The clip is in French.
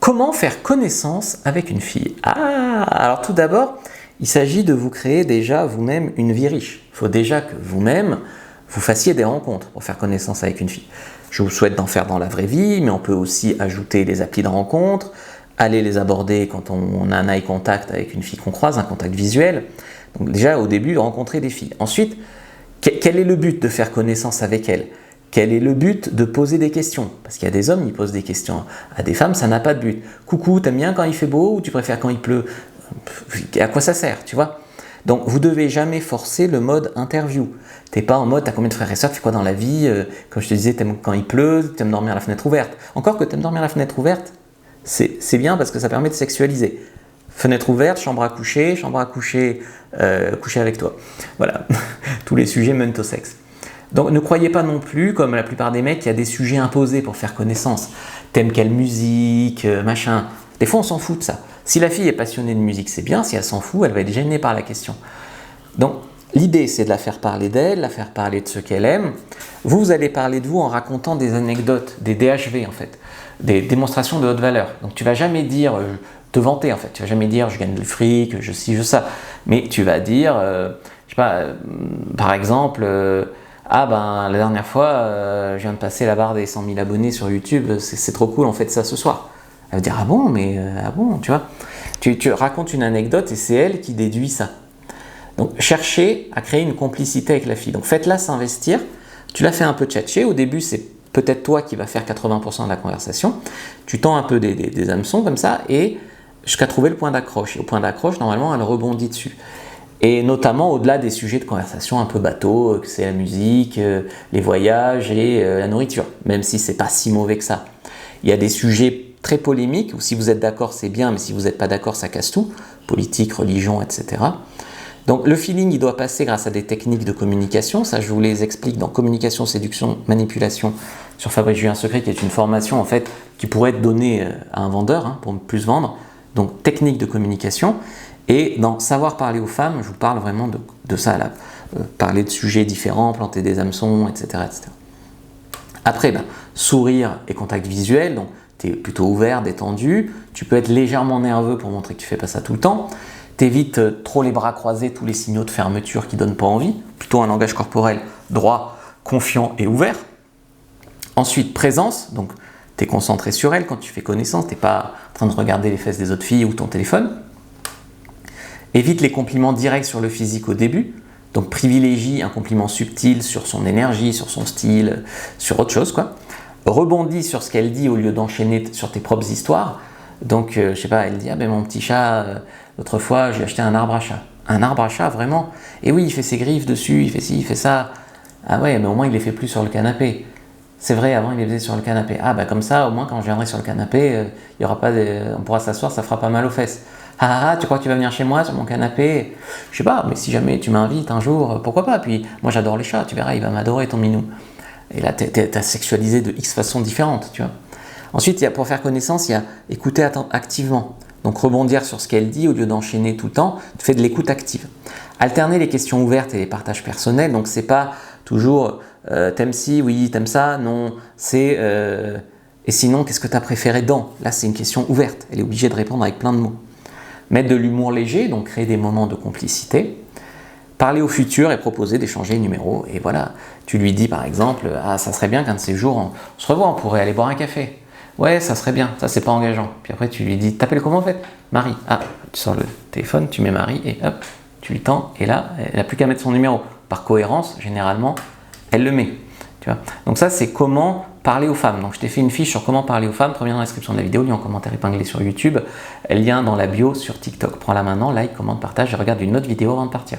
Comment faire connaissance avec une fille? Alors tout d'abord, il s'agit de vous créer déjà vous-même une vie riche. Il faut déjà que vous-même, vous fassiez des rencontres pour faire connaissance avec une fille. Je vous souhaite d'en faire dans la vraie vie, mais on peut aussi ajouter les applis de rencontre, aller les aborder quand on a un eye contact avec une fille qu'on croise, un contact visuel. Donc déjà au début, rencontrer des filles. Ensuite, quel est le but de faire connaissance avec elles? Quel est le but de poser des questions? Parce qu'il y a des hommes, ils posent des questions. À des femmes, ça n'a pas de but. Coucou, t'aimes bien quand il fait beau ou tu préfères quand il pleut? À quoi ça sert, tu vois? Donc, vous ne devez jamais forcer le mode interview. T'es pas en mode, t'as combien de frères et sœurs, tu fais quoi dans la vie? Comme je te disais, t'aimes quand il pleut, t'aimes dormir à la fenêtre ouverte. Encore que t'aimes dormir à la fenêtre ouverte, c'est bien parce que ça permet de sexualiser. Fenêtre ouverte, chambre à coucher, coucher avec toi. Voilà, tous les sujets mènent au sexe. Donc ne croyez pas non plus, comme la plupart des mecs, qu'il y a des sujets imposés pour faire connaissance. T'aimes quelle musique, machin. Des fois on s'en fout de ça. Si la fille est passionnée de musique, c'est bien. Si elle s'en fout, elle va être gênée par la question. Donc l'idée c'est de la faire parler d'elle, la faire parler de ce qu'elle aime. Vous allez parler de vous en racontant des anecdotes, des DHV en fait, des démonstrations de haute valeur. Donc tu vas jamais dire, te vanter en fait, tu vas jamais dire je gagne du fric, je ci, je ça. Mais tu vas dire, je sais pas, par exemple... la dernière fois, je viens de passer la barre des 100 000 abonnés sur YouTube, c'est trop cool, on fait ça ce soir. Elle va dire ah bon, tu vois. Tu racontes une anecdote et c'est elle qui déduit ça. Donc cherchez à créer une complicité avec la fille. Donc faites-la s'investir. Tu la fais un peu tchatcher. Au début, c'est peut-être toi qui vas faire 80% de la conversation. Tu tends un peu des hameçons comme ça et jusqu'à trouver le point d'accroche. Et au point d'accroche, normalement, elle rebondit dessus. Et notamment au-delà des sujets de conversation un peu bateau, que c'est la musique, les voyages et la nourriture, même si c'est pas si mauvais que ça. Il y a des sujets très polémiques, où si vous êtes d'accord c'est bien, mais si vous n'êtes pas d'accord ça casse tout, politique, religion, etc. Donc le feeling il doit passer grâce à des techniques de communication, ça je vous les explique dans Communication, Séduction, Manipulation sur Fabrice Julien Secret, qui est une formation en fait qui pourrait être donnée à un vendeur pour plus vendre, donc technique de communication. Et dans Savoir parler aux femmes, je vous parle vraiment de ça là, parler de sujets différents, planter des hameçons, etc. etc. Après, sourire et contact visuel, donc tu es plutôt ouvert, détendu, tu peux être légèrement nerveux pour montrer que tu fais pas ça tout le temps, t'évites trop les bras croisés, tous les signaux de fermeture qui donnent pas envie, plutôt un langage corporel droit, confiant et ouvert. Ensuite, présence, donc tu es concentré sur elle quand tu fais connaissance, tu n'es pas en train de regarder les fesses des autres filles ou ton téléphone. Évite les compliments directs sur le physique au début, donc privilégie un compliment subtil sur son énergie, sur son style, sur autre chose quoi. Rebondis sur ce qu'elle dit au lieu d'enchaîner sur tes propres histoires. Donc je sais pas, elle dit mon petit chat, l'autre fois j'ai acheté un arbre à chat. Un arbre à chat vraiment? Et oui, il fait ses griffes dessus, il fait ci, il fait ça. Ah ouais, mais au moins il les fait plus sur le canapé. C'est vrai, avant il les faisait sur le canapé. Comme ça, au moins quand je viendrai sur le canapé, il y aura pas on pourra s'asseoir, ça fera pas mal aux fesses. Tu crois que tu vas venir chez moi sur mon canapé? Je sais pas, mais si jamais tu m'invites un jour, pourquoi pas? Puis moi j'adore les chats, tu verras, il va m'adorer ton minou. Et là, t'as sexualisé de X façons différentes, tu vois. Ensuite, pour faire connaissance, il y a écouter activement. Donc rebondir sur ce qu'elle dit au lieu d'enchaîner tout le temps, tu fais de l'écoute active. Alterner les questions ouvertes et les partages personnels, donc c'est pas toujours t'aimes ci, oui, t'aimes ça, non, c'est et sinon, qu'est-ce que tu as préféré dans? Là, c'est une question ouverte, elle est obligée de répondre avec plein de mots. Mettre de l'humour léger, donc créer des moments de complicité. Parler au futur et proposer d'échanger les numéros. Et voilà, tu lui dis par exemple, ça serait bien qu'un de ces jours, on se revoit, on pourrait aller boire un café. Ouais, ça serait bien, ça c'est pas engageant. Puis après tu lui dis, t'appelles comment en fait? Marie. Tu sors le téléphone, tu mets Marie et hop, tu lui tends. Et là, elle n'a plus qu'à mettre son numéro. Par cohérence, généralement, elle le met. Tu vois. Donc ça, c'est comment parler aux femmes. Donc je t'ai fait une fiche sur comment parler aux femmes, première dans la description de la vidéo, lien en commentaire épinglé sur YouTube, lien dans la bio sur TikTok. Prends-la maintenant, like, commente, partage et regarde une autre vidéo avant de partir.